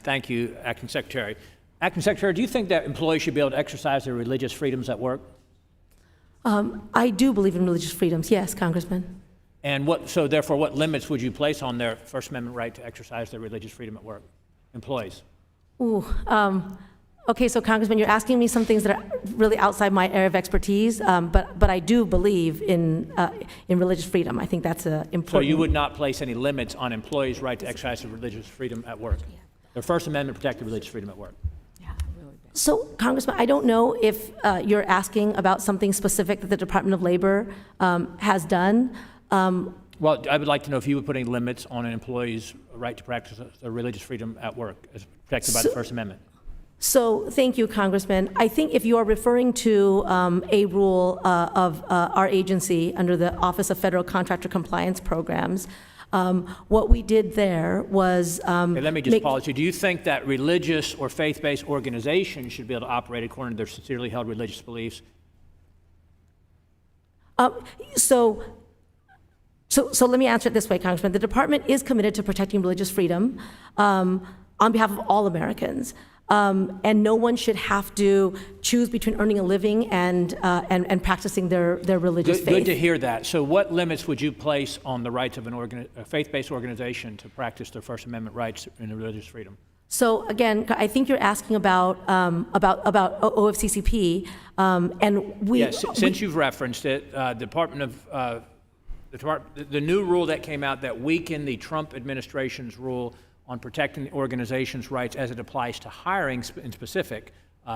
Thank you, Acting Secretary. Acting Secretary, do you think that employees should be able to exercise their religious freedoms at work? I do believe in religious freedoms, yes, Congressman. And therefore, what limits would you place on their First Amendment right to exercise their religious freedom at work? Employees. Okay, so Congressman, you're asking me some things that are really outside my area of expertise, but I do believe in religious freedom. I think that's important. So you would not place any limits on employees' right to exercise their religious freedom at work? Their First Amendment protected religious freedom at work? So, Congressman, I don't know if you're asking about something specific that the Department of Labor has done. Well, I would like to know if you would put any limits on an employee's right to practice their religious freedom at work as protected by the First Amendment. So, thank you, Congressman. I think if you are referring to a rule of our agency under the Office of Federal Contractor Compliance Programs, what we did there was okay, let me just pause you. Do you think that religious or faith-based organizations should be able to operate according to their sincerely held religious beliefs? So let me answer it this way, Congressman. The department is committed to protecting religious freedom on behalf of all Americans. And no one should have to choose between earning a living and practicing their religious faith. Good to hear that. So what limits would you place on the rights of a faith-based organization to practice their First Amendment rights in religious freedom? So again, I think you're asking about OFCCP, and we. Yes, since you've referenced it, the new rule that came out that weakened the Trump administration's rule on protecting the organization's rights as it applies to hiring in specific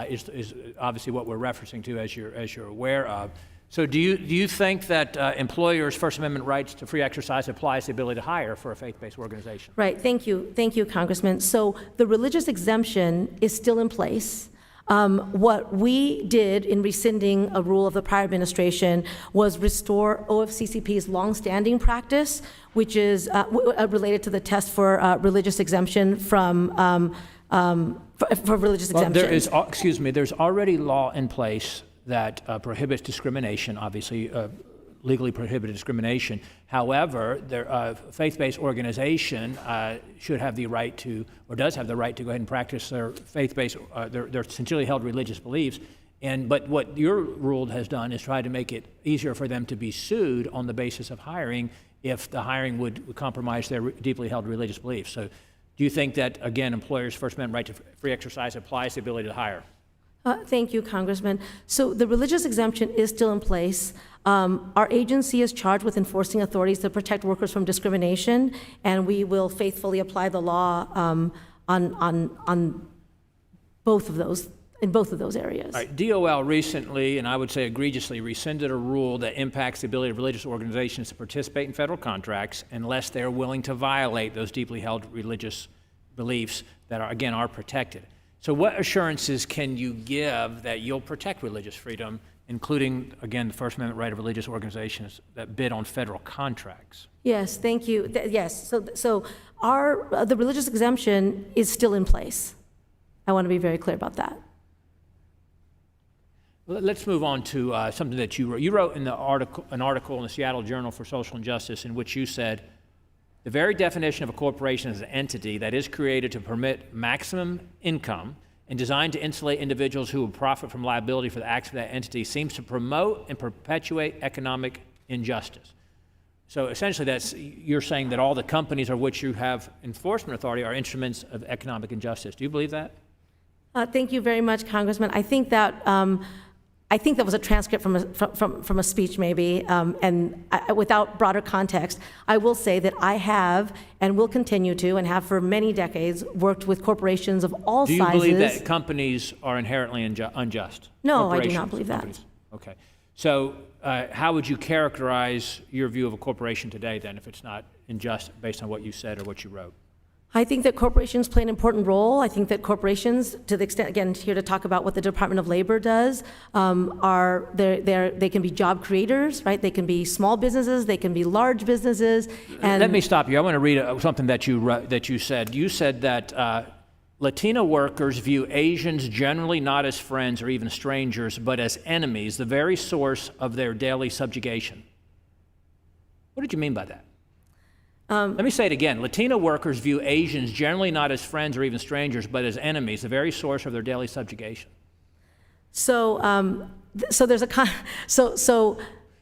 is obviously what we're referencing to, as you're aware of. So do you think that employers' First Amendment rights to free exercise applies to the ability to hire for a faith-based organization? Right. Thank you, Congressman. So the religious exemption is still in place. What we did in rescinding a rule of the prior administration was restore OFCCP's longstanding practice, which is related to the test for religious exemption for religious exemption. There's already law in place that prohibits discrimination, obviously legally prohibited discrimination. However, a faith-based organization should have the right to, or does have the right to go ahead and practice their faith-based, their sincerely held religious beliefs. But what your rule has done is try to make it easier for them to be sued on the basis of hiring if the hiring would compromise their deeply held religious beliefs. So do you think that, again, employers' First Amendment right to free exercise applies to the ability to hire? Thank you, Congressman. So the religious exemption is still in place. Our agency is charged with enforcing authorities to protect workers from discrimination, and we will faithfully apply the law on both of those, in both of those areas. All right, DOL recently, and I would say egregiously, rescinded a rule that impacts the ability of religious organizations to participate in federal contracts unless they're willing to violate those deeply held religious beliefs that are protected. So what assurances can you give that you'll protect religious freedom, including, again, the First Amendment right of religious organizations that bid on federal contracts? Yes, thank you. Yes, so the religious exemption is still in place. I want to be very clear about that. Let's move on to something that you wrote. You wrote in an article in the Seattle Journal for Social Injustice in which you said, the very definition of a corporation is an entity that is created to permit maximum income and designed to insulate individuals who will profit from liability for the acts of that entity seems to promote and perpetuate economic injustice. So essentially you're saying that all the companies of which you have enforcement authority are instruments of economic injustice. Do you believe that? Thank you very much, Congressman. I think that was a transcript from a speech, maybe, and without broader context, I will say that I have and will continue to, and have for many decades, worked with corporations of all sizes. Do you believe that companies are inherently unjust? No, I do not believe that. Okay. So how would you characterize your view of a corporation today, then, if it's not unjust based on what you said or what you wrote? I think that corporations play an important role. I think that corporations, to the extent, again, here to talk about what the Department of Labor does, they can be job creators, right? They can be small businesses, they can be large businesses. And let me stop you. I want to read something that you said. You said that Latino workers view Asians generally not as friends or even strangers, but as enemies, the very source of their daily subjugation. What did you mean by that? Let me say it again. Latino workers view Asians generally not as friends or even strangers, but as enemies, the very source of their daily subjugation. So, so there's a so.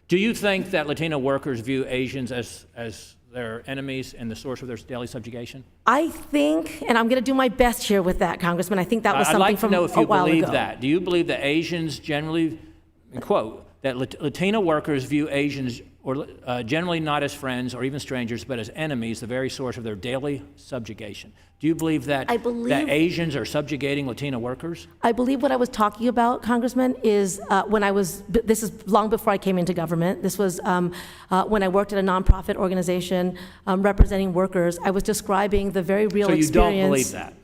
Do you think that Latino workers view Asians as their enemies and the source of their daily subjugation? I think, and I'm going to do my best here with that, Congressman. I think that was something from a while ago. I'd like to know if you believe that. Do you believe that Asians generally, quote, that Latino workers view Asians or generally not as friends or even strangers, but as enemies, the very source of their daily subjugation? Do you believe that that Asians are subjugating Latino workers? I believe what I was talking about, Congressman, is this is long before I came into government. This was when I worked at a nonprofit organization representing workers. I was describing the very real experience. So you don't believe that?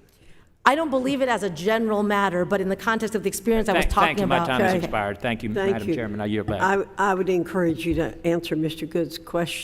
I don't believe it as a general matter, but in the context of the experience I was talking about. Thank you. My time has expired. Thank you, Madam Chairman. I yield back. I would encourage you to answer Mr. Good's question.